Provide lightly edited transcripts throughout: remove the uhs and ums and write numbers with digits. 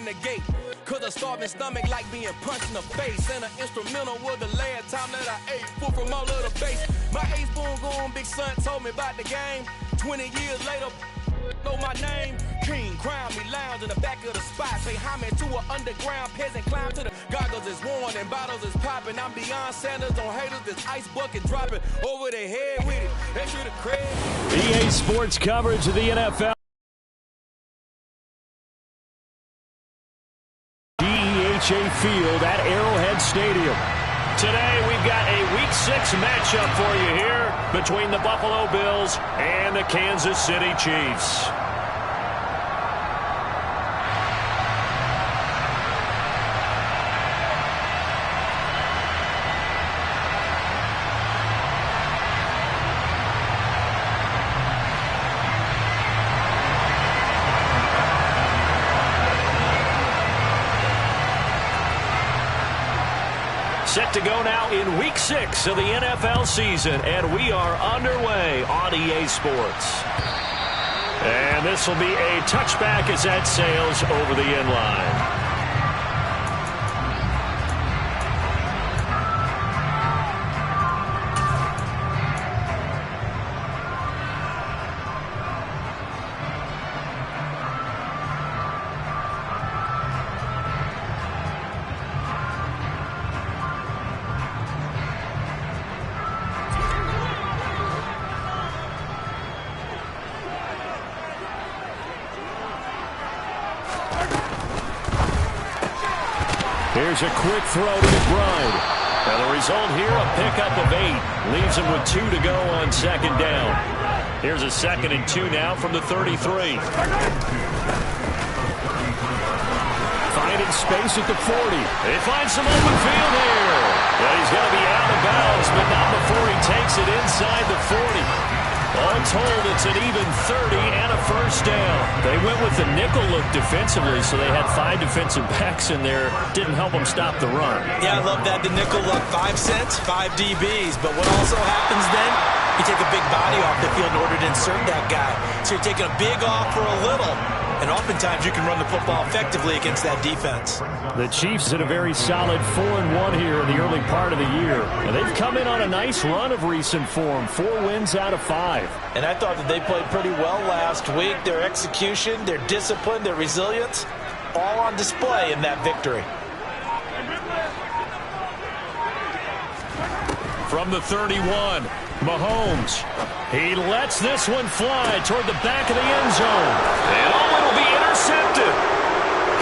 the gate. Cause a starving stomach like being punched in the face. And an instrumental was the last time that I ate food from all of the base. My ace boom goon big son told me about the game. 20 years later, know my name. King, crown me, lounge in the back of the spot. Say homage to an underground peasant, climb to the goggles is worn and bottles is popping. I'm Deion Sanders on haters, this ice bucket dropping over their head with it. They should have cred. EA Sports coverage of the NFL. DEHA Field at Arrowhead Stadium. Today we've got a Week 6 matchup for you here between the Buffalo Bills and the Kansas City Chiefs. Set to go now in Week 6 of the NFL season, and we are underway on EA Sports. And this will be a touchback as that sails over the end line. Here's a quick throw to McBride. And the result here, a pickup of 8. Leaves him with 2 to go on second down. Here's a 2nd and 2 now from the 33. Finding space at the 40. They find some open field here. But he's going to be out of bounds, but not before he takes it inside the 40. All told, it's an even 30 and a first down. They went with the nickel look defensively, so they had 5 defensive backs in there. Didn't help them stop the run. Yeah, I love that. The nickel look, 5 cents, 5 DBs. But what also happens then, you take a big body off the field in order to insert that guy. So you're taking a big off for a little. And oftentimes you can run the football effectively against that defense. The Chiefs in a very solid 4-1 here in the early part of the year. And they've come in on a nice run of recent form. 4 wins out of 5. And I thought that they played pretty well last week. Their execution, their discipline, their resilience, all on display in that victory. From the 31, Mahomes. He lets this one fly toward the back of the end zone. And it'll be intercepted.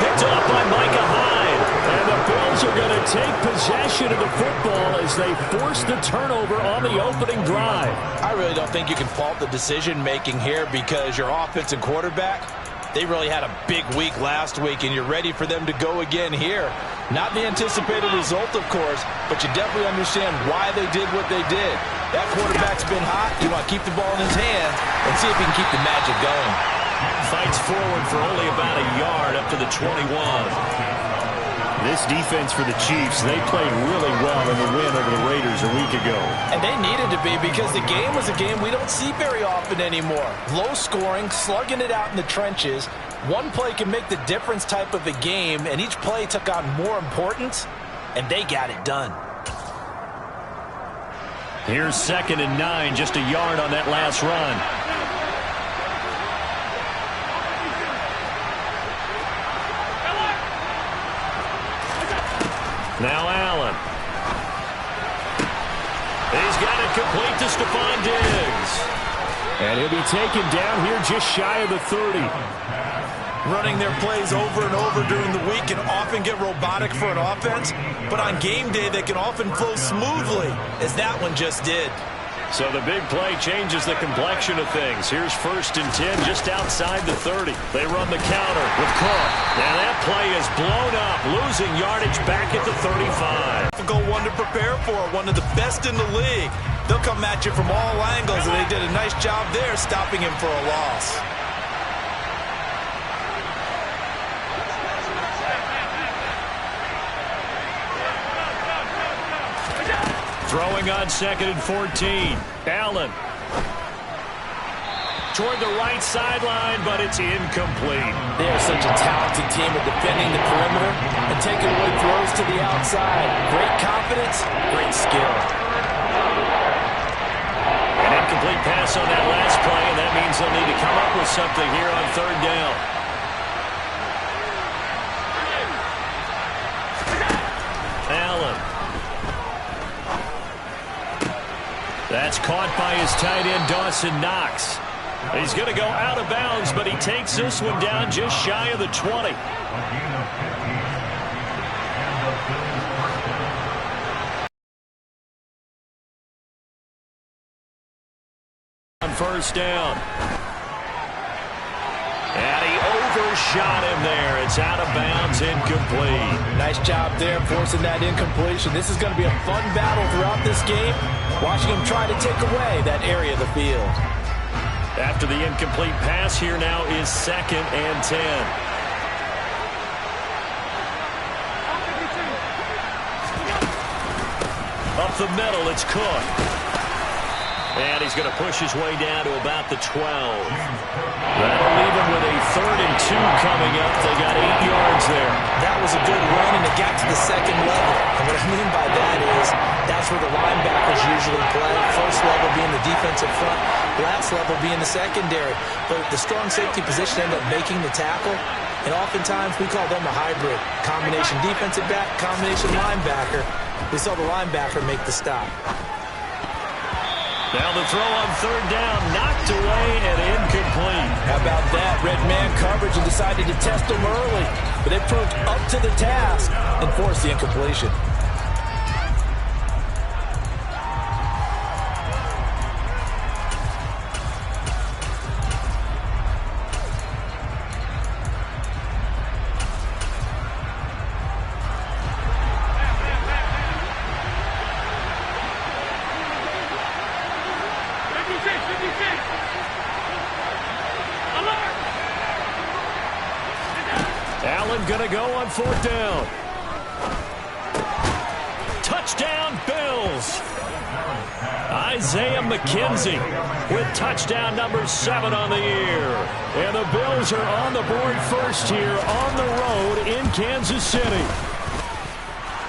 Picked up by Micah Hyde. And the Bills are going to take possession of the football as they force the turnover on the opening drive. I really don't think you can fault the decision-making here because your offense and quarterback, they really had a big week last week, and you're ready for them to go again here. Not the anticipated result, of course, but you definitely understand why they did what they did. That quarterback's been hot. You want to keep the ball in his hand and see if he can keep the magic going. Fights forward for only about a yard up to the 21. This defense for the Chiefs, they played really well in the win over the Raiders a week ago. And they needed to be because the game was a game we don't see very often anymore. Low scoring, slugging it out in the trenches. One play can make the difference type of a game, and each play took on more importance, and they got it done. Here's 2nd and 9, just a yard on that last run. Now Allen. He's got it complete to Stephon Diggs. And he'll be taken down here just shy of the 30. Running their plays over and over during the week can often get robotic for an offense, but on game day they can often flow smoothly, as that one just did. So the big play changes the complexion of things. Here's 1st and 10 just outside the 30. They run the counter with Cook. Now that play is blown up, losing yardage back at the 35. Difficult one to prepare for, one of the best in the league. They'll come at you from all angles, and they did a nice job there stopping him for a loss. Throwing on 2nd and 14. Allen. toward the right sideline, but it's incomplete. They are such a talented team at defending the perimeter and taking away throws to the outside. Great confidence, great skill. An incomplete pass on that last play, and that means they'll need to come up with something here on third down. Allen. That's caught by his tight end, Dawson Knox. He's going to go out of bounds, but he takes this one down just shy of the 20. On first down. And he overshot him there. It's out of bounds, incomplete. Nice job there forcing that incompletion. This is going to be a fun battle throughout this game. Watching him try to take away that area of the field. After the incomplete pass, here now is 2nd and 10. Up the middle, it's Cook. And he's going to push his way down to about the 12. That'll leave him with a 3rd and 2 coming up. They got 8 yards there. That was a good run, and it got to the second level. And what I mean by that is that's where the linebackers usually play. First level being the defensive front, last level being the secondary. But the strong safety position ended up making the tackle. And oftentimes we call them a hybrid. Combination defensive back, combination linebacker. We saw the linebacker make the stop. Now the throw on third down, knocked away and incomplete. How about that? Red man coverage and decided to test him early. But they proved up to the task and forced the incompletion. Allen going to go on 4th down. Touchdown, Bills. Isaiah McKenzie with touchdown number 7 on the year. And the Bills are on the board first here on the road in Kansas City.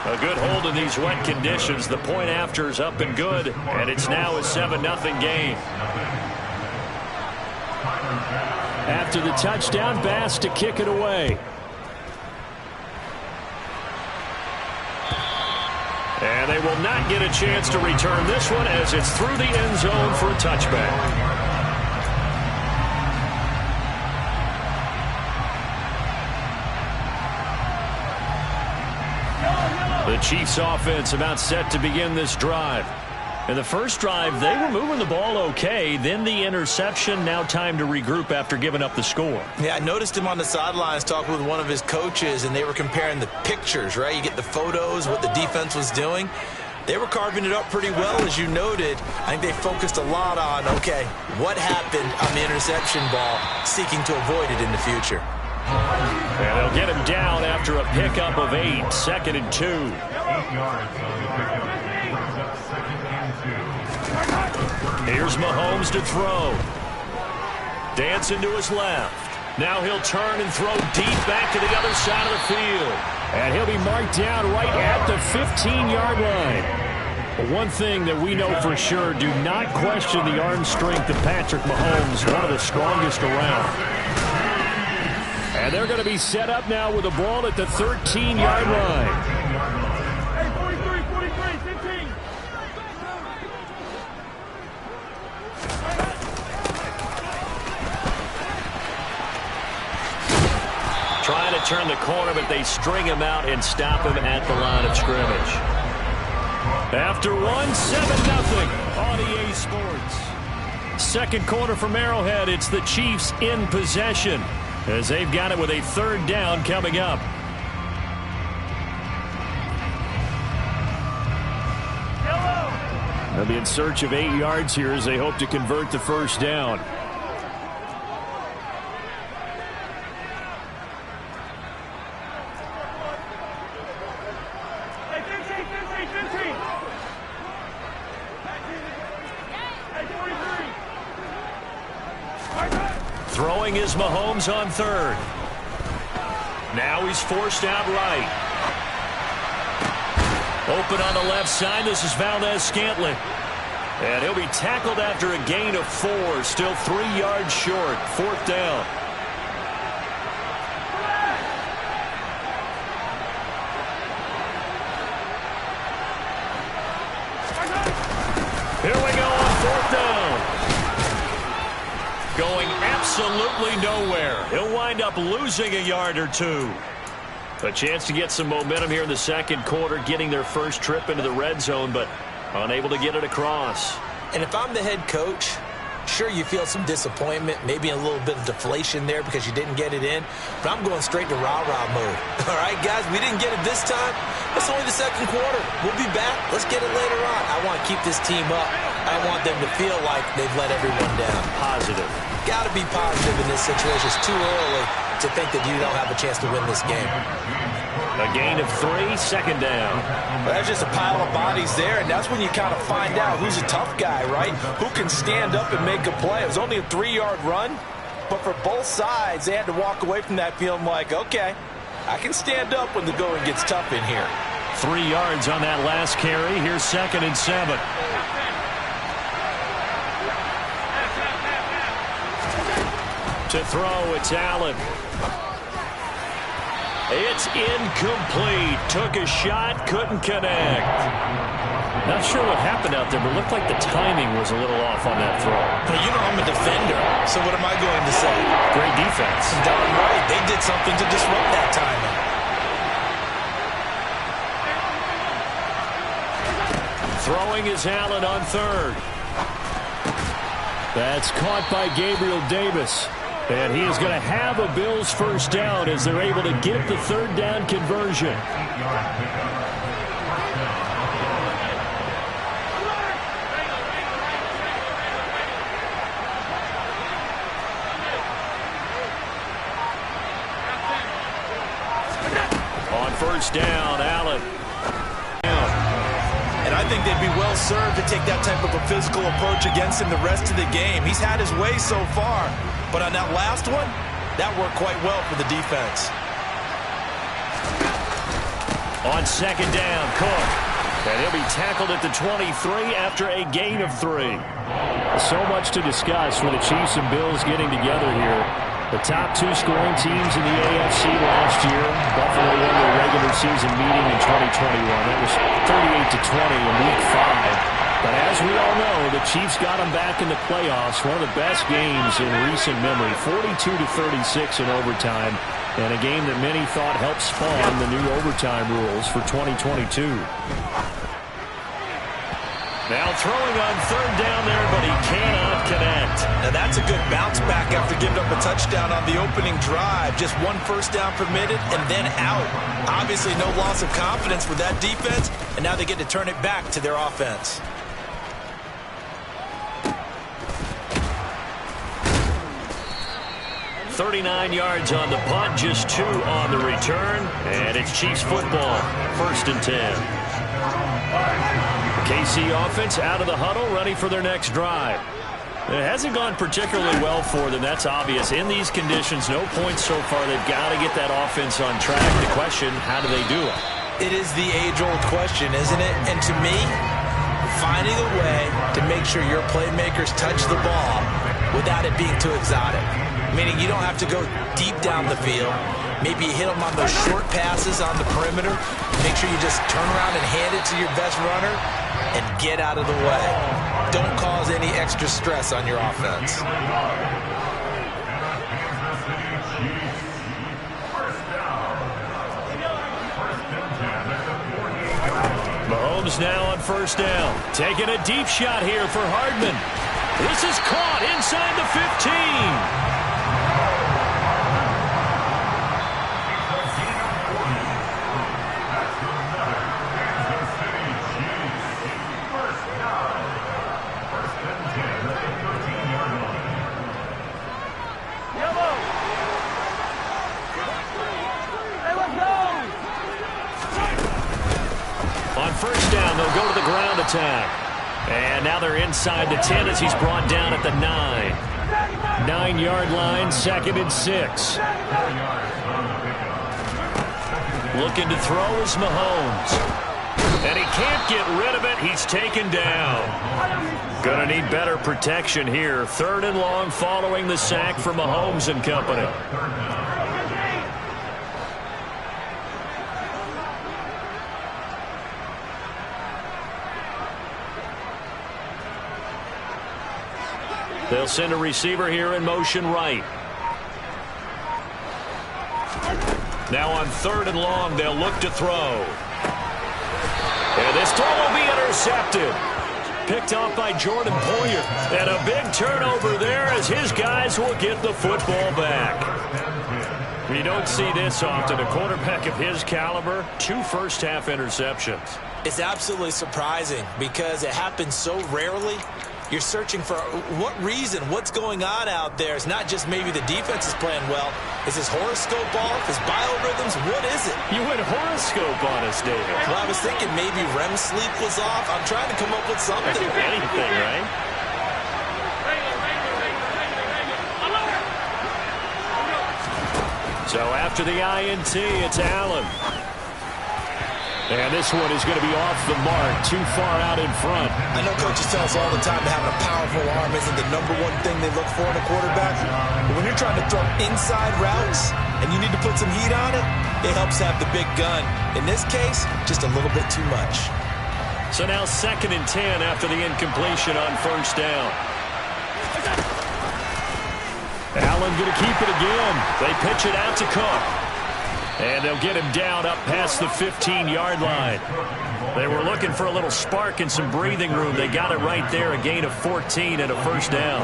A good hold in these wet conditions. The point after is up and good, and it's now a 7-0 game. After the touchdown, Bass to kick it away. And they will not get a chance to return this one as it's through the end zone for a touchback. The Chiefs offense about set to begin this drive. In the first drive, they were moving the ball okay. Then the interception. Now time to regroup after giving up the score. Yeah, I noticed him on the sidelines talking with one of his coaches, and they were comparing the pictures, right? You get the photos, what the defense was doing. They were carving it up pretty well, as you noted. I think they focused a lot on, okay, what happened on the interception ball, seeking to avoid it in the future. And they'll get him down after a pickup of 8, 2nd and 2. 8 yards. Here's Mahomes to throw. Dancing to his left. Now he'll turn and throw deep back to the other side of the field. And he'll be marked down right at the 15-yard line. But one thing that we know for sure, do not question the arm strength of Patrick Mahomes, one of the strongest around. And they're going to be set up now with the ball at the 13-yard line. Trying to turn the corner, but they string him out and stop him at the line of scrimmage. After 1, 7-0 on EA Sports. Second quarter from Arrowhead, it's the Chiefs in possession as they've got it with a 3rd down coming up. They'll be in search of 8 yards here as they hope to convert the first down. Throwing is Mahomes on third. Now he's forced out right. Open on the left side. This is Valdez-Scantling. And he'll be tackled after a gain of 4. Still 3 yards short. 4th down. Here we go on 4th down. Going absolutely nowhere. He'll wind up losing a yard or 2. A chance to get some momentum here in the second quarter, getting their first trip into the red zone, but unable to get it across. And if I'm the head coach, sure, you feel some disappointment, maybe a little bit of deflation there because you didn't get it in, but I'm going straight to rah-rah mode. All right, guys, we didn't get it this time. It's only the second quarter. We'll be back. Let's get it later on. I want to keep this team up. I want them to feel like they've let everyone down. Positive. Got to be positive in this situation. It's too early to think that you don't have a chance to win this game. A gain of 3, 2nd down. Well, that's just a pile of bodies there, and that's when you kind of find out who's a tough guy, right? Who can stand up and make a play. It was only a 3-yard run, but for both sides, they had to walk away from that feeling like, okay, I can stand up when the going gets tough in here. 3 yards on that last carry. Here's 2nd and 7. To throw, it's Allen. It's incomplete. Took a shot, couldn't connect. Not sure what happened out there, but it looked like the timing was a little off on that throw. Well, you know I'm a defender, so what am I going to say? Great defense. Darn right. They did something to disrupt that timing. Throwing is Allen on third. That's caught by Gabriel Davis. And he is going to have a Bills first down as they're able to get the 3rd down conversion. On first down, Allen. And I think they'd be well served to take that type of a physical approach against him the rest of the game. He's had his way so far. But on that last one, that worked quite well for the defense. On 2nd down, Cook. And he'll be tackled at the 23 after a gain of 3. So much to discuss with the Chiefs and Bills getting together here. The top 2 scoring teams in the AFC last year. Buffalo won their regular season meeting in 2021. That was 38-20 in Week 5. But as we all know, the Chiefs got them back in the playoffs. One of the best games in recent memory. 42-36 in overtime. And a game that many thought helped spawn the new overtime rules for 2022. Now throwing on 3rd down there, but he cannot connect. Now that's a good bounce back after giving up a touchdown on the opening drive. Just 1 first down permitted and then out. Obviously no loss of confidence for that defense, and now they get to turn it back to their offense. 39 yards on the punt, just 2 on the return. And it's Chiefs football, 1st and 10. KC offense out of the huddle, ready for their next drive. It hasn't gone particularly well for them, that's obvious. In these conditions, no points so far. They've got to get that offense on track. The question, how do they do it? It is the age-old question, isn't it? And to me, finding a way to make sure your playmakers touch the ball without it being too exotic. Meaning you don't have to go deep down the field. Maybe you hit them on those short passes on the perimeter. Make sure you just turn around and hand it to your best runner and get out of the way. Don't cause any extra stress on your offense. Mahomes now on first down. Taking a deep shot here for Hardman. This is caught inside the 15. First down, they'll go to the ground attack. And now they're inside the 10 as he's brought down at the 9. 9-yard line, 2nd and 6. Looking to throw is Mahomes. And he can't get rid of it. He's taken down. Going to need better protection here. 3rd and long following the sack from Mahomes and company. They'll send a receiver here in motion right. Now on 3rd and long, they'll look to throw. And this throw will be intercepted. Picked off by Jordan Poyer. And a big turnover there as his guys will get the football back. We don't see this often. A quarterback of his caliber, 2 first-half interceptions. It's absolutely surprising because it happens so rarely. You're searching for what reason, what's going on out there. It's not just maybe the defense is playing well. Is his horoscope off? His biorhythms? What is it? You went horoscope on us, David. Well, I was thinking maybe REM sleep was off. I'm trying to come up with something. Anything, right? So after the INT, it's Allen. And this one is going to be off the mark, too far out in front. I know coaches tell us all the time that having a powerful arm isn't the #1 thing they look for in a quarterback. But when you're trying to throw inside routes and you need to put some heat on it, it helps have the big gun. In this case, just a little bit too much. So now 2nd and 10 after the incompletion on 1st down. Allen going to keep it again. They pitch it out to Cook. And they'll get him down up past the 15-yard line. They were looking for a little spark and some breathing room. They got it right there, a gain of 14 and a 1st down.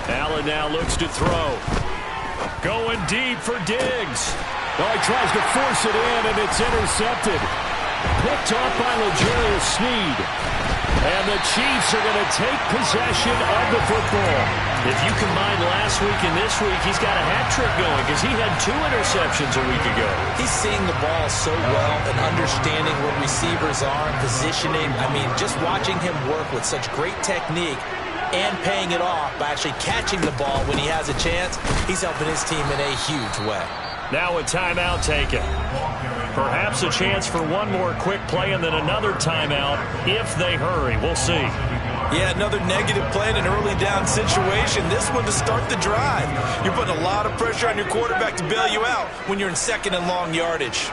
Allen now looks to throw. Going deep for Diggs. Oh, he tries to force it in, and it's intercepted. Picked off by L'Jarius Sneed. And the Chiefs are going to take possession of the football. If you combine last week and this week, he's got a hat trick going because he had 2 interceptions a week ago. He's seeing the ball so well and understanding what receivers are and positioning. I mean, just watching him work with such great technique and paying it off by actually catching the ball when he has a chance, he's helping his team in a huge way. Now a timeout taken. Perhaps a chance for one more quick play and then another timeout if they hurry. We'll see. Yeah, another negative play in an early down situation. This one to start the drive. You're putting a lot of pressure on your quarterback to bail you out when you're in 2nd and long yardage.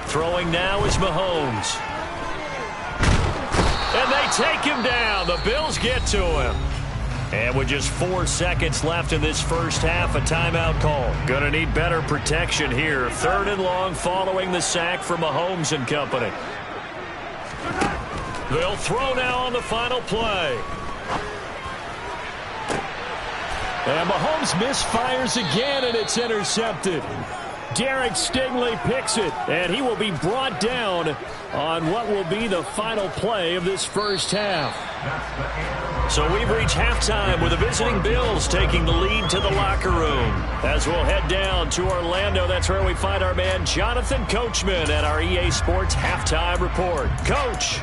Throwing now is Mahomes. And they take him down. The Bills get to him. And with just 4 seconds left in this first half, a timeout call. Gonna need better protection here. 3rd and long following the sack from Mahomes and company. They'll throw now on the final play. And Mahomes misfires again, and it's intercepted. Derek Stingley picks it, and he will be brought down on what will be the final play of this first half. So we've reached halftime with the visiting Bills taking the lead to the locker room. As we'll head down to Orlando, that's where we find our man Jonathan Coachman at our EA Sports Halftime Report. Coach.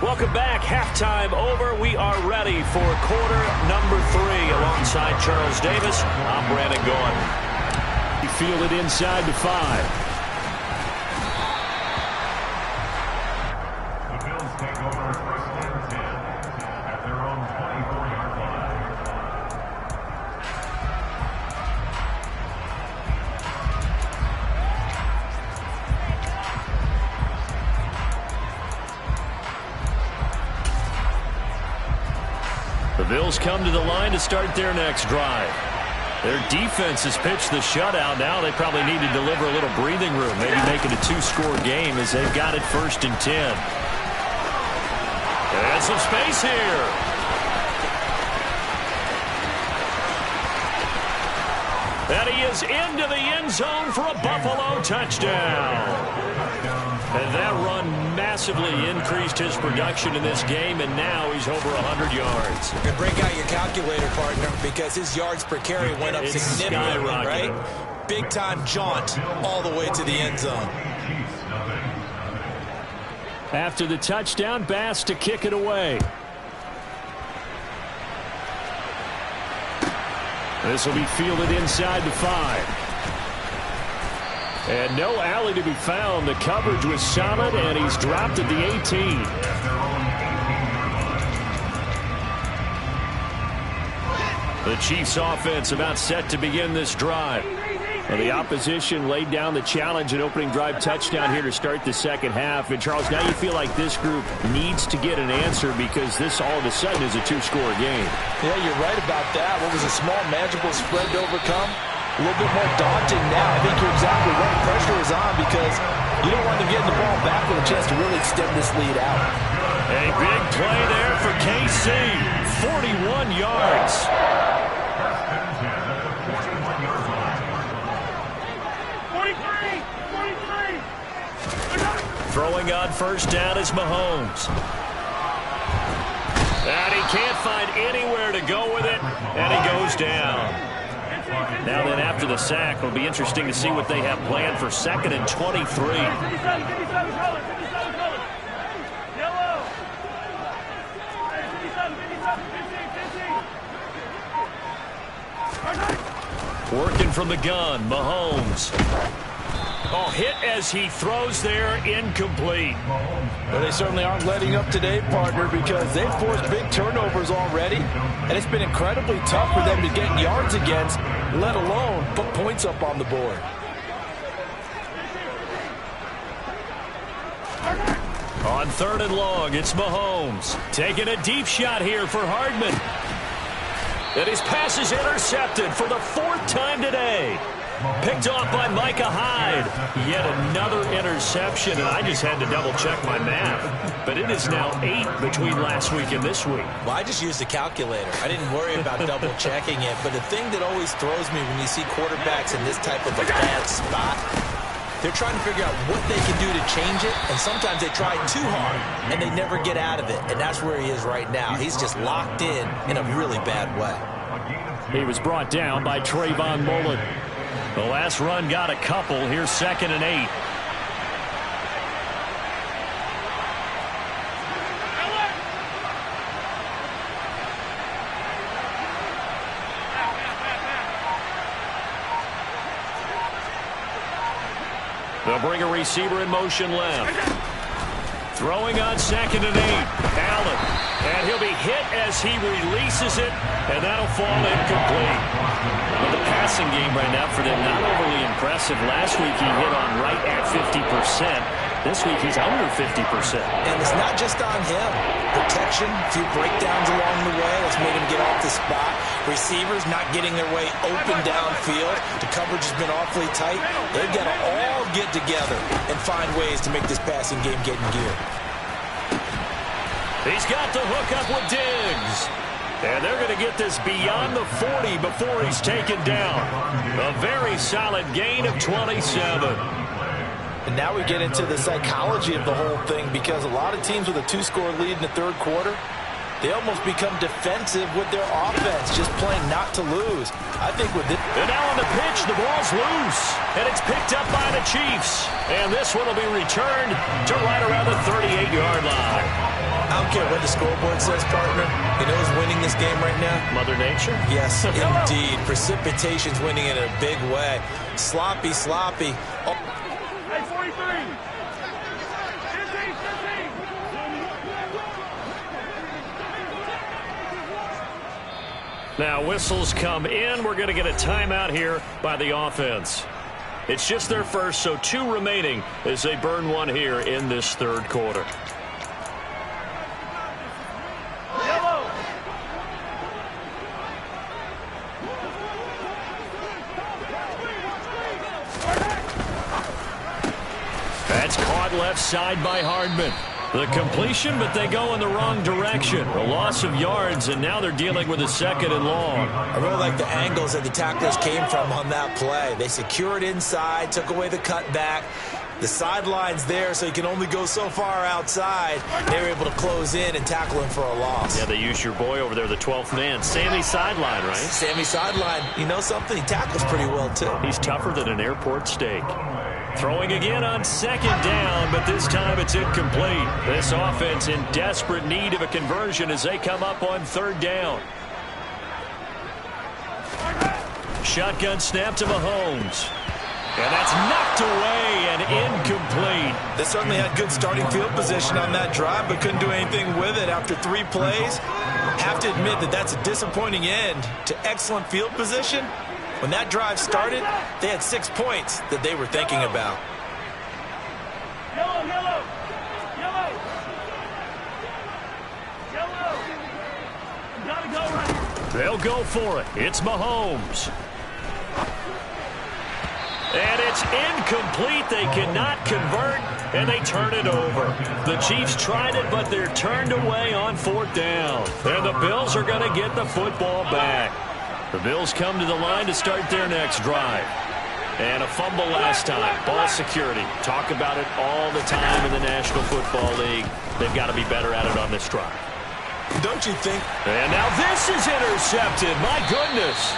Welcome back. Halftime over. We are ready for quarter number 3 alongside Charles Davis. I'm Brandon Gaudin. He fielded inside the 5. The Bills come to the line to start their next drive. Their defense has pitched the shutout. Now they probably need to deliver a little breathing room, maybe make it a two-score game as they've got it 1st and 10. And some space here. And he is into the end zone for a Buffalo touchdown. And that run massively increased his production in this game, and now he's over 100 yards. You can break out your calculator, partner, because his yards per carry went up significantly, right? Big-time jaunt all the way to the end zone. After the touchdown, Bass to kick it away. This will be fielded inside the 5. And no alley to be found. The coverage was solid, and he's dropped at the 18. The Chiefs offense about set to begin this drive. Well, the opposition laid down the challenge and opening drive touchdown here to start the second half. And, Charles, now you feel like this group needs to get an answer because this all of a sudden is a two-score game. Yeah, you're right about that. What was a small, manageable spread to overcome? A little bit more daunting now. I think you're exactly right. Pressure is on because you don't want them getting the ball back with a chance to really extend this lead out. A big play there for KC. 41 yards. Throwing on first down is Mahomes. And he can't find anywhere to go with it, and he goes down. Now then, after the sack, it'll be interesting to see what they have planned for 2nd and 23. Working from the gun, Mahomes. Oh, hit as he throws there, incomplete. Well, they certainly aren't letting up today, partner, because they've forced big turnovers already, and it's been incredibly tough for them to get yards against, let alone put points up on the board. On 3rd and long, it's Mahomes. Taking a deep shot here for Hardman. And his pass is intercepted for the 4th time today. Picked off by Micah Hyde. Yet another interception, and I just had to double-check my math. But it is now 8 between last week and this week. Well, I just used a calculator. I didn't worry about double-checking it. But the thing that always throws me when you see quarterbacks in this type of a bad spot, they're trying to figure out what they can do to change it, and sometimes they try too hard, and they never get out of it. And that's where he is right now. He's just locked in a really bad way. He was brought down by Trayvon Mullen. The last run got a couple. Here's 2nd and 8. They'll bring a receiver in motion left. Throwing on 2nd and 8. Allen. And he'll be hit as he releases it, and that'll fall incomplete. Well, the passing game right now for them, not overly impressive. Last week he hit on right at 50%. This week he's under 50%. And it's not just on him. Protection, a few breakdowns along the way. That's made him get off the spot. Receivers not getting their way open downfield. The coverage has been awfully tight. They've got to all get together and find ways to make this passing game get in gear. He's got the hook up with Diggs. And they're going to get this beyond the 40 before he's taken down. A very solid gain of 27. And now we get into the psychology of the whole thing, because a lot of teams with a 2-score lead in the 3rd quarter, they almost become defensive with their offense, just playing not to lose. I think with this... And now on the pitch, the ball's loose. And it's picked up by the Chiefs. And this one will be returned to right around the 38-yard line. I don't care what the scoreboard says, partner. You know who's winning this game right now? Mother Nature? Yes, indeed. Precipitation's winning in a big way. Sloppy, sloppy. Oh. Hey, 43. 15. Now whistles come in. We're going to get a timeout here by the offense. It's just their first, so 2 remaining as they burn one here in this 3rd quarter. left side by Hardman. The completion, but they go in the wrong direction. A loss of yards, and now they're dealing with a 2nd and long. I really like the angles that the tacklers came from on that play. They secured inside, took away the cutback. The sideline's there, so you can only go so far outside. They were able to close in and tackle him for a loss. Yeah, they used your boy over there, the 12th man. Sammy Sideline, right? Sammy Sideline. You know something? He tackles pretty well, too. He's tougher than an airport steak. Throwing again on 2nd down, but this time it's incomplete. This offense in desperate need of a conversion as they come up on 3rd down. Shotgun snap to Mahomes. And that's knocked away and incomplete. They certainly had good starting field position on that drive, but couldn't do anything with it after 3 plays. Have to admit that that's a disappointing end to excellent field position. When that drive started, they had 6 points that they were thinking about. Yellow, yellow, yellow, yellow. You gotta go right here. They'll go for it. It's Mahomes. And it's incomplete. They cannot convert, and they turn it over. The Chiefs tried it, but they're turned away on 4th down. And the Bills are going to get the football back. The Bills come to the line to start their next drive. And a fumble last time. Ball security. Talk about it all the time in the National Football League. They've got to be better at it on this drive. Don't you think? And now this is intercepted. My goodness.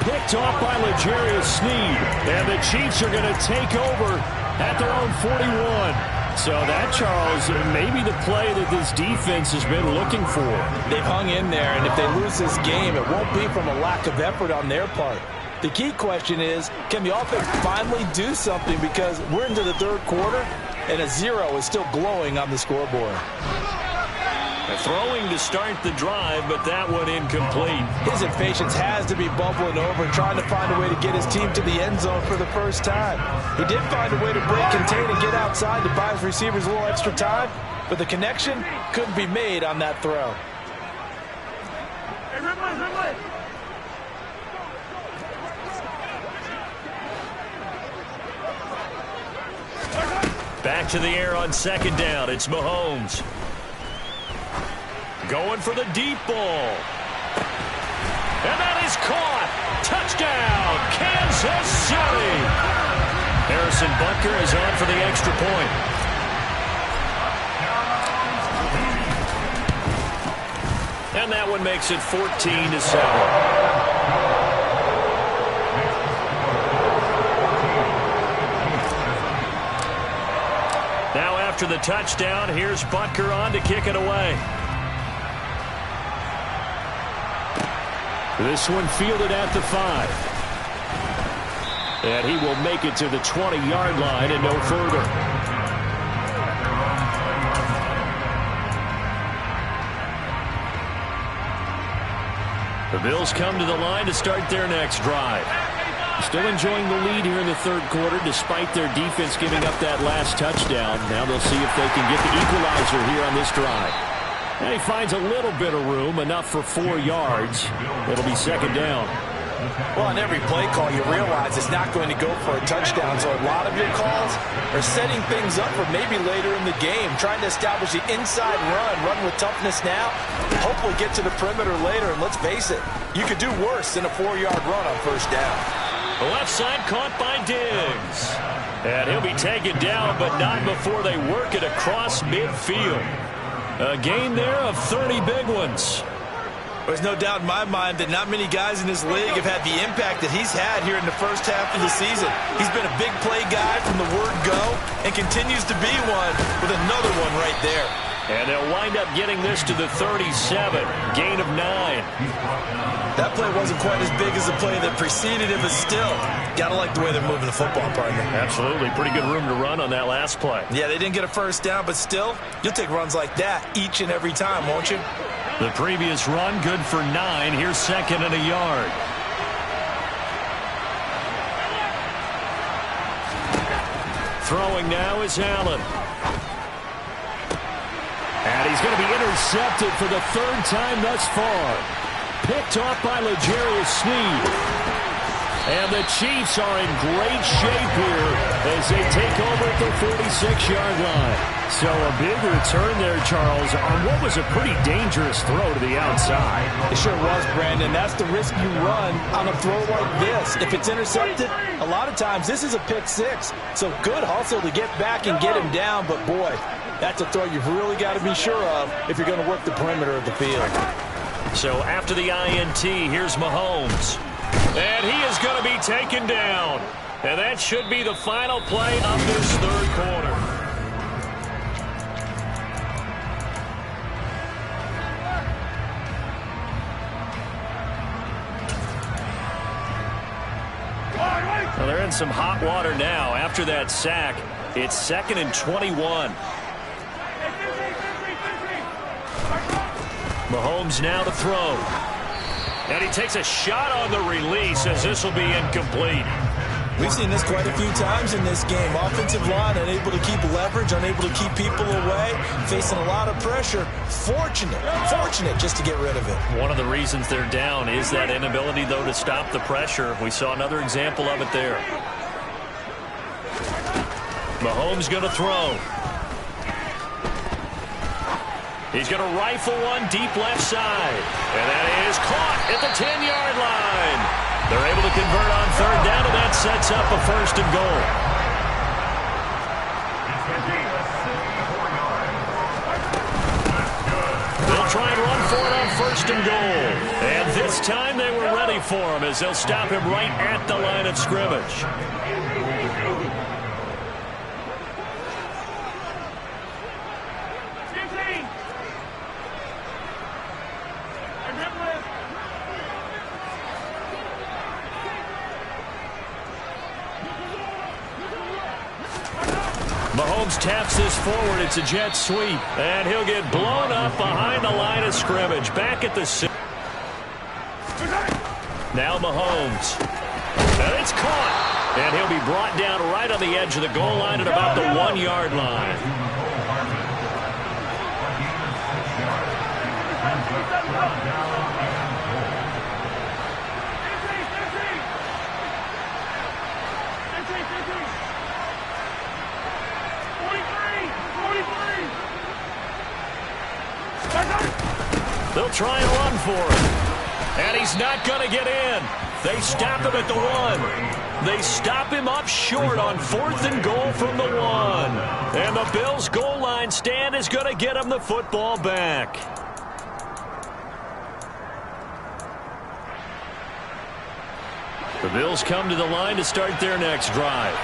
Picked off by L'Jarius Sneed. And the Chiefs are going to take over at their own 41. So that, Charles, may be the play that this defense has been looking for. They've hung in there, and if they lose this game, it won't be from a lack of effort on their part. The key question is, can the offense finally do something? Because we're into the 3rd quarter, and a 0 is still glowing on the scoreboard. Throwing to start the drive, but that one incomplete. His impatience has to be bubbling over, trying to find a way to get his team to the end zone for the first time. He did find a way to break, contain, and get outside to buy his receivers a little extra time, but the connection couldn't be made on that throw. Hey, Ridley. Back to the air on 2nd down. It's Mahomes. Going for the deep ball. And that is caught. Touchdown, Kansas City. Harrison Butker is on for the extra point. And that one makes it 14-7. Now after the touchdown, here's Butker on to kick it away. This one fielded at the 5. And he will make it to the 20-yard line and no further. The Bills come to the line to start their next drive. Still enjoying the lead here in the 3rd quarter despite their defense giving up that last touchdown. Now they'll see if they can get the equalizer here on this drive. And he finds a little bit of room, enough for 4 yards. It'll be 2nd down. Well, on every play call, you realize it's not going to go for a touchdown. So a lot of your calls are setting things up for maybe later in the game, trying to establish the inside run with toughness now, hopefully get to the perimeter later. And let's face it, you could do worse than a 4-yard run on 1st down. The left side caught by Diggs. And he'll be taken down, but not before they work it across midfield. A gain there of 30 big ones. There's no doubt in my mind that not many guys in this league have had the impact that he's had here in the first half of the season. He's been a big play guy from the word go and continues to be one with another one right there. And they'll wind up getting this to the 37. Gain of 9. That play wasn't quite as big as the play that preceded it, but still, got to like the way they're moving the football, partner. Absolutely. Pretty good room to run on that last play. Yeah, they didn't get a 1st down, but still, you'll take runs like that each and every time, won't you? The previous run, good for 9. Here's 2nd and a yard. Throwing now is Allen. And he's going to be intercepted for the 3rd time thus far. Picked off by L'Jarius Sneed. And the Chiefs are in great shape here as they take over at the 46-yard line. So a big return there, Charles, on what was a pretty dangerous throw to the outside. It sure was, Brandon. That's the risk you run on a throw like this. If it's intercepted, a lot of times this is a pick six. So good hustle to get back and get him down. But, boy, that's a throw you've really got to be sure of if you're going to work the perimeter of the field. So after the INT, here's Mahomes. And he is going to be taken down. And that should be the final play of this third quarter. Well, they're in some hot water now. After that sack, it's 2nd and 21. Mahomes now to throw. And he takes a shot on the release as this will be incomplete. We've seen this quite a few times in this game. Offensive line unable to keep leverage, unable to keep people away, facing a lot of pressure. Fortunate just to get rid of it. One of the reasons they're down is that inability, though, to stop the pressure. We saw another example of it there. Mahomes going to throw. He's going to rifle one deep left side. And that is caught at the 10-yard line. They're able to convert on third down, and that sets up a 1st and goal. They'll try and run for it on 1st and goal. And this time they were ready for him as they'll stop him right at the line of scrimmage. Mahomes taps this forward. It's a jet sweep. And he'll get blown up behind the line of scrimmage. Back at the 6. Now Mahomes. And it's caught. And he'll be brought down right on the edge of the goal line at about the 1-yard line. They'll try and run for it. And he's not going to get in. They stop him at the 1. They stop him up short on 4th and goal from the 1. And the Bills' goal line stand is going to get him the football back. The Bills come to the line to start their next drive.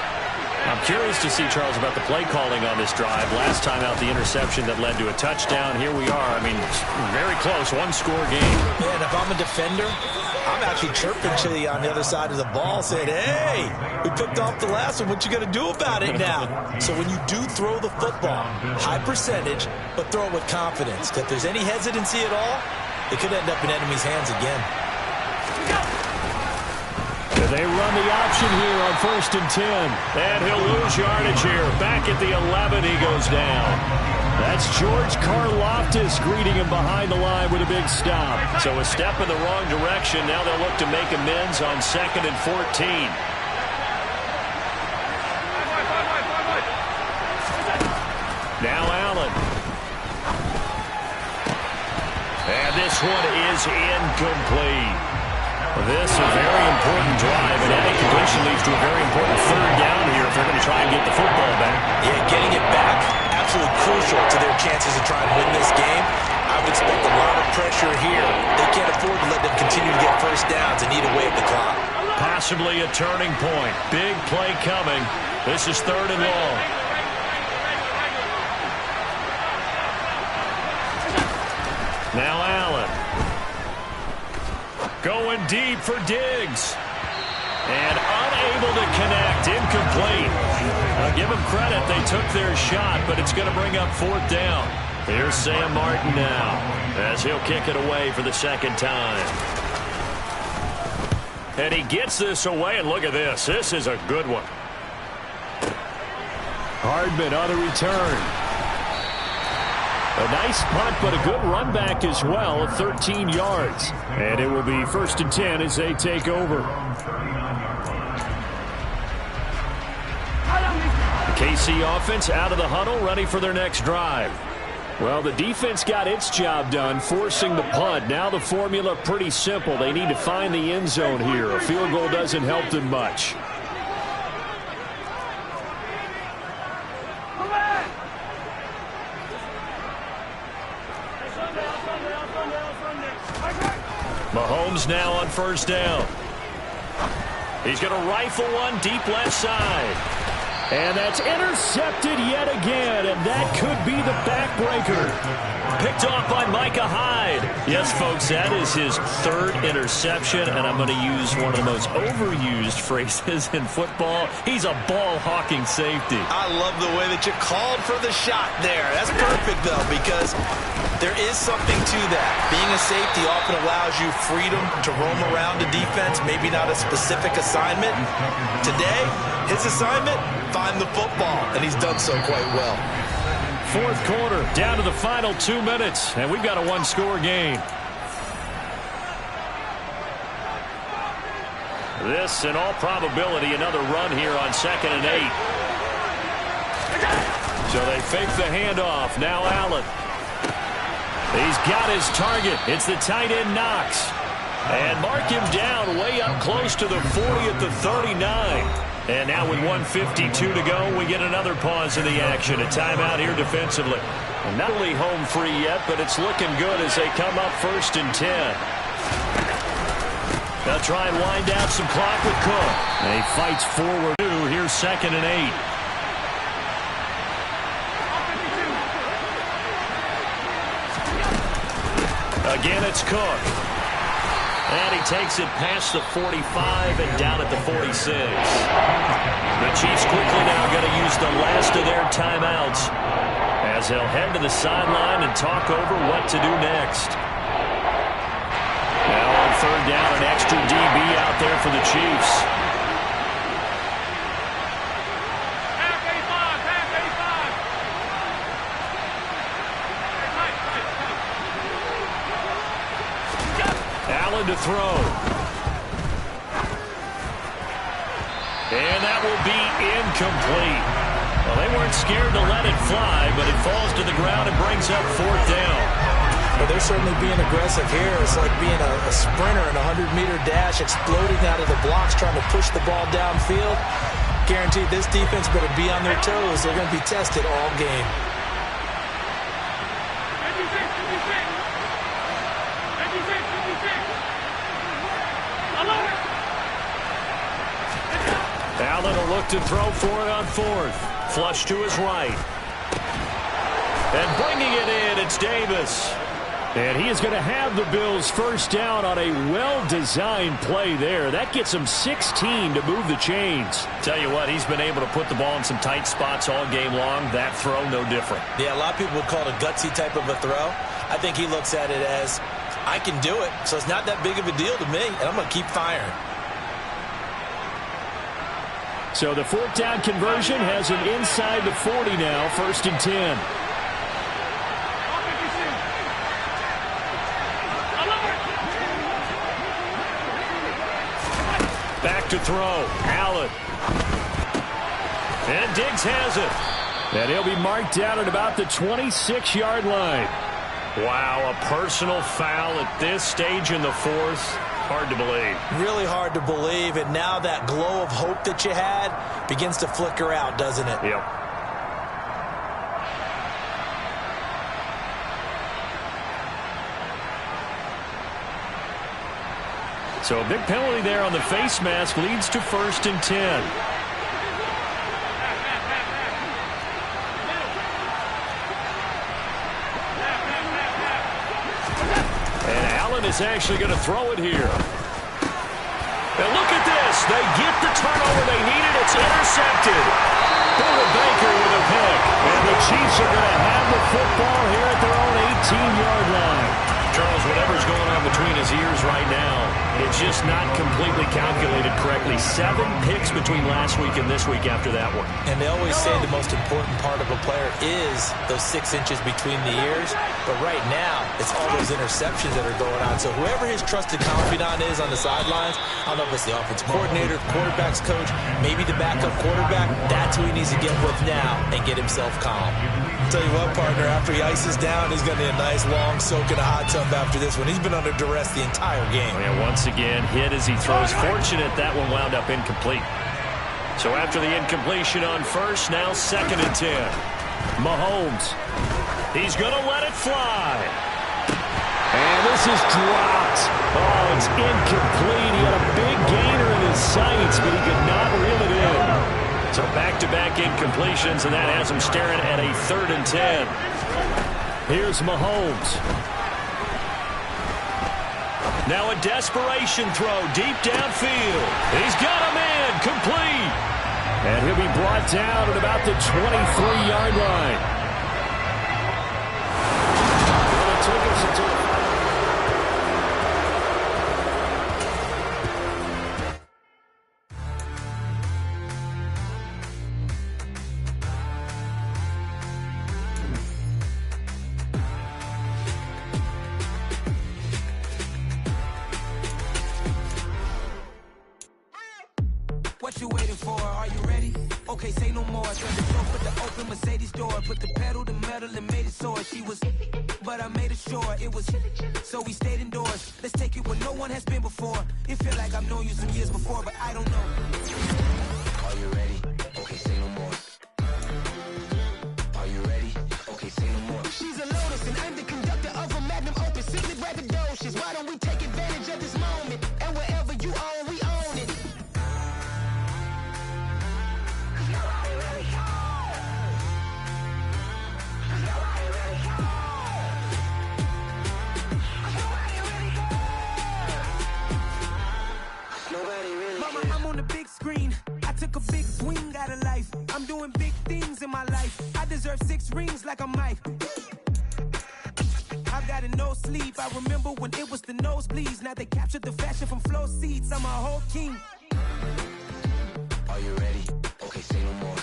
I'm curious to see, Charles, about the play calling on this drive. Last time out, the interception that led to a touchdown. Here we are. I mean, very close, one-score game. Yeah, and if I'm a defender, I'm actually chirping to you on the other side of the ball, saying, hey, we picked off the last one. What you going to do about it now? So when you do throw the football, high percentage, but throw it with confidence. If there's any hesitancy at all, it could end up in enemy's hands again. They run the option here on 1st and 10. And he'll lose yardage here. Back at the 11, he goes down. That's George Karlaftis greeting him behind the line with a big stop. So a step in the wrong direction. Now they'll look to make amends on 2nd and 14. Now Allen. And this one is incomplete. This is a very important drive, and that incompletion leads to a very important 3rd down here if they're going to try and get the football back. Yeah, getting it back, absolutely crucial to their chances of trying to win this game. I would expect a lot of pressure here. They can't afford to let them continue to get 1st downs and eat away at the clock. Possibly a turning point. Big play coming. This is 3rd and long. Now Allen. Going deep for Diggs. And unable to connect. Incomplete. I'll give them credit. They took their shot, but it's going to bring up 4th down. Here's Sam Martin now as he'll kick it away for the 2nd time. And he gets this away, and look at this. This is a good one. Hardman on the return. A nice punt, but a good run back as well, 13 yards. And it will be 1st and 10 as they take over. KC offense out of the huddle, ready for their next drive. Well, the defense got its job done, forcing the punt. Now the formula pretty simple. They need to find the end zone here. A field goal doesn't help them much. Mahomes now on first down. He's going to rifle one deep left side. And that's intercepted yet again, and that could be the backbreaker. Picked off by Micah Hyde. Yes, folks, that is his third interception, and I'm going to use one of the most overused phrases in football. He's a ball-hawking safety. I love the way that you called for the shot there. That's perfect, though, because there is something to that. Being a safety often allows you freedom to roam around the defense, maybe not a specific assignment. Today, his assignment, find the football, and he's done so quite well. Fourth quarter, down to the final 2 minutes, and we've got a one-score game. This, in all probability, another run here on 2nd and 8. So they fake the handoff. Now Allen. He's got his target. It's the tight end Knox. And mark him down way up close to the 40 at the 39. And now with 1:52 to go, we get another pause in the action. A timeout here defensively. And not only home free yet, but it's looking good as they come up 1st and 10. They'll try and wind down some clock with Cook. And he fights forward. Here's 2nd and 8. Again, it's Cook. And he takes it past the 45 and down at the 46. The Chiefs quickly now going to use the last of their timeouts as they'll head to the sideline and talk over what to do next. Now on 3rd down, an extra DB out there for the Chiefs. Allen to throw. And that will be incomplete. Well, they weren't scared to let it fly, but it falls to the ground and brings up 4th down. Well, they're certainly being aggressive here. It's like being a sprinter in a 100-meter dash, exploding out of the blocks, trying to push the ball downfield. Guaranteed this defense better be on their toes. They're going to be tested all game. Allen will look to throw for it on 4th. Flush to his right. And bringing it in, it's Davis. And he is going to have the Bills first down on a well-designed play there. That gets him 16 to move the chains. Tell you what, he's been able to put the ball in some tight spots all game long. That throw, no different. Yeah, a lot of people would call it a gutsy type of a throw. I think he looks at it as, I can do it, so it's not that big of a deal to me, and I'm going to keep firing. So the 4th down conversion has him inside the 40 now, 1st and 10. Back to throw. Allen. And Diggs has it. And he'll be marked down at about the 26-yard line. Wow, a personal foul at this stage in the 4th. Hard to believe. Really hard to believe. And now that glow of hope that you had begins to flicker out, doesn't it? Yep. So a big penalty there on the face mask leads to 1st and 10. And Allen is actually going to throw it here. And look at this. They get the turnover they needed. It's intercepted. Buda Baker with a pick. And the Chiefs are going to have the football here at their own 18-yard line. Charles, whatever's going on between between his ears right now. It's just not completely calculated correctly. 7 picks between last week and this week after that one. And they always say the most important part of a player is those 6 inches between the ears. But right now, it's all those interceptions that are going on. So whoever his trusted confidant is on the sidelines, I don't know if it's the offensive coordinator, quarterback's coach, maybe the backup quarterback, that's who he needs to get with now and get himself calm. Tell you what, partner, after he ices down, he's going to need a nice long soak in a hot tub after this one. He's been under duress the entire game. And once again, hit as he throws. Fortunate that one wound up incomplete. So after the incompletion on first, now 2nd and 10. Mahomes. He's going to let it fly. And this is dropped. Oh, it's incomplete. He had a big gainer in his sights, but he could not reel it in. So back-to-back incompletions, and that has him staring at a 3rd and 10. Here's Mahomes. Now a desperation throw deep downfield. He's got him in, complete. And he'll be brought down at about the 23-yard line. Well, it took us until What you waiting for? Are you ready? Okay, say no more. Shut the door, put the open Mercedes door. Put the pedal to metal and made it soar. She was, but I made it sure it was. So we stayed indoors. Let's take it where no one has been before. It feel like I've known you some years before, but I don't know. Are you ready? Okay, say no more. Are you ready? Okay, say no more. She's a Lotus and I'm the conductor of a Magnum Opus. Simply braggadocious. Why don't we take advantage of this moment? And wherever you own, we own it. Screen. I took a big swing out of life. I'm doing big things in my life. I deserve 6 rings like I'm Mike. I've got no sleep. I remember when it was the nosebleeds. Now they captured the fashion from flow seats. I'm a whole king. Are you ready? Okay, say no more.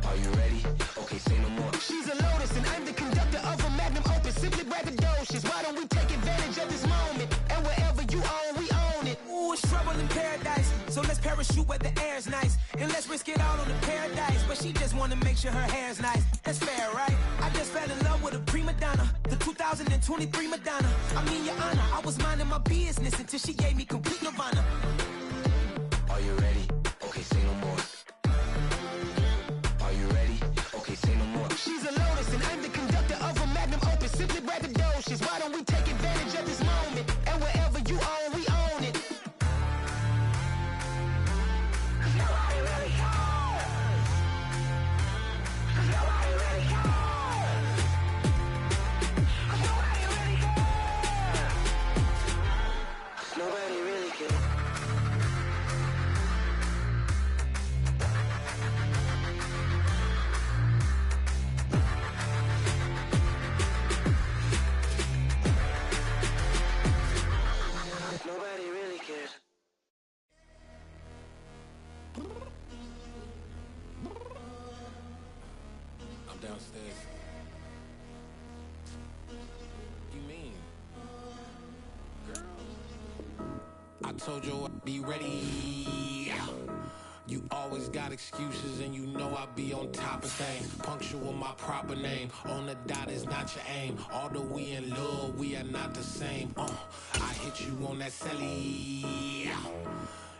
Are you ready? Okay, say no more. She's a Lotus and I'm the conductor of a Magnum Opus. Simply braggadocious. Why don't we take advantage of this moment? And wherever you own, we own it. Ooh, it's trouble in paradise. So let's parachute where the air's nice. And let's risk it all on the paradise. But she just wanna make sure her hair's nice. That's fair, right? I just fell in love with a prima donna. The 2023 Madonna. I mean, your honor, I was minding my business until she gave me complete nirvana. Are you ready? Okay, say no more. Are you ready? Okay, say no more. She's a Lotus and I'm the conductor of a Magnum Opus. Simply braggadocious. Why don't we take advantage of this moment? And wherever you own, we own it. Nobody really cares. Nobody really cares. I'm downstairs. You mean? Girl. I told you I'd be ready. You always got excuses and you know I be on top of things. Punctual my proper name. On the dot is not your aim. Although we in love, we are not the same. I hit you on that celly.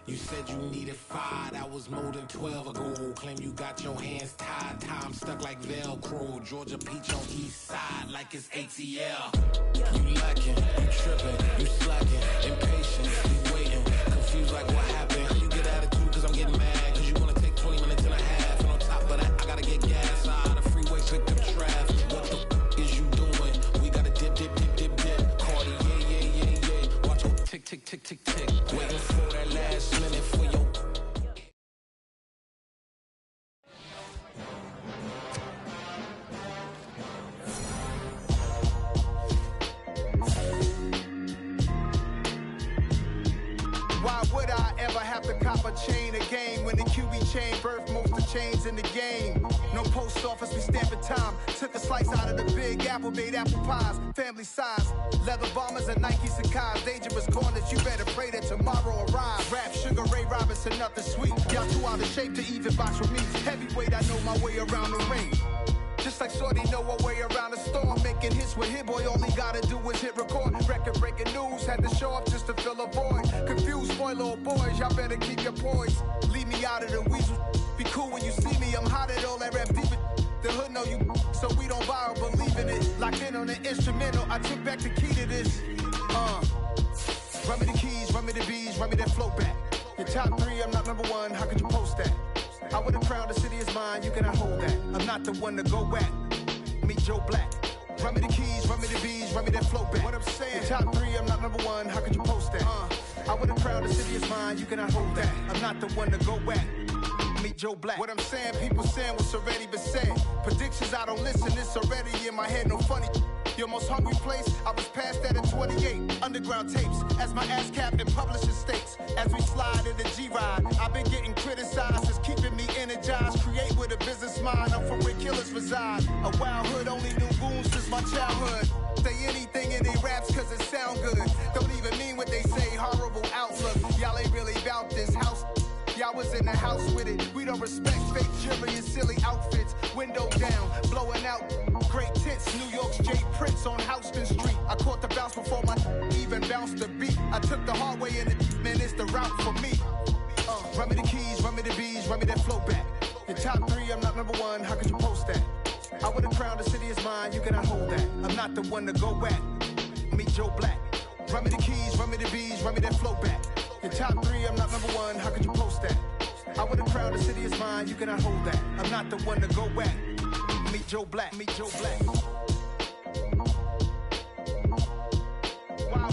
You said you needed 5, that was more than 12 ago. Claim you got your hands tied, time stuck like Velcro. Georgia Peach on east side like it's ATL. You lacking, you tripping, you slacking, impatient, you waiting, confused like what happened. You get attitude cause I'm getting mad, cause you wanna take 20 minutes and a half. And on top of that, I gotta get gas out of the freeway, pick up traffic. What the is you doing? We gotta dip, dip, dip, dip, dip. Cardi, yeah. Watch your tick, tick, tick, tick, tick. Waiting for that last minute for your... Why would I ever have to cop a chain a game when the QB chain birthed most of chains in the game? No post office, we stamping time. Took a slice out of the Big Apple, made apple pies, family size. Leather bombers and Nikes and Kais. Dangerous corners, you better pray that tomorrow arrives. Rap, Sugar Ray Robinson, nothing sweet. Y'all too out of shape to even box with me. Heavyweight, I know my way around the ring. Just like Shorty know her way around the storm. Making hits with Hit Boy, all he gotta do is hit record. Record breaking news, had to show up just to fill a void. Confused boy, little boys, y'all better keep your poise. Leave me out of the weasel. Be cool when you see me, I'm hot at all that rap deep. The hood know you, so we don't borrow, believe in it. Locked in on the instrumental, I took back the key to this. Run me the keys, run me the bees, run me that flow back. Your top 3, I'm not number 1, how could you post that? I would've crowned the city is mine, you cannot hold that. I'm not the one to go back. Meet Joe Black. Run me the keys, run me the bees, run me that flow back. What I'm saying, your top 3, I'm not number 1, how could you post that? I would've crowned the city is mine, you cannot hold that. I'm not the one to go back. Meet Joe Black. What I'm saying, people saying what's already been said. Predictions, I don't listen, it's already in my head, no funny. Your most hungry place, I was past that at 28. Underground tapes, as my ass cap in publishing states. As we slide in the G-Ride, I've been getting criticized, it's keeping me energized. Create with a business mind, I'm from where killers reside. A wild hood, only knew goons since my childhood. Say anything in they raps cause it sound good. Don't even mean what they say, horrible outlook. Y'all ain't really about this house. Y'all was in the house with it. We don't respect fake jewelry and silly outfits. Window down, blowing out great tits. New York's Jay Prince on Houston Street. I caught the bounce before my even bounced the beat. I took the hard way in it, man, it's the route for me. Run me the keys, run me the bees, run me that flow back. Your top 3, I'm not number 1, how could you post that? I would've crowned the city is mine, you cannot hold that. I'm not the one to go back. Meet Joe Black. Run me the keys, run me the bees, run me that flow back. Your top 3, I'm not number 1, how could you post that? I would've crowned the city is mine, you cannot hold that. I'm not the one to go back. Meet Joe Black, meet Joe Black.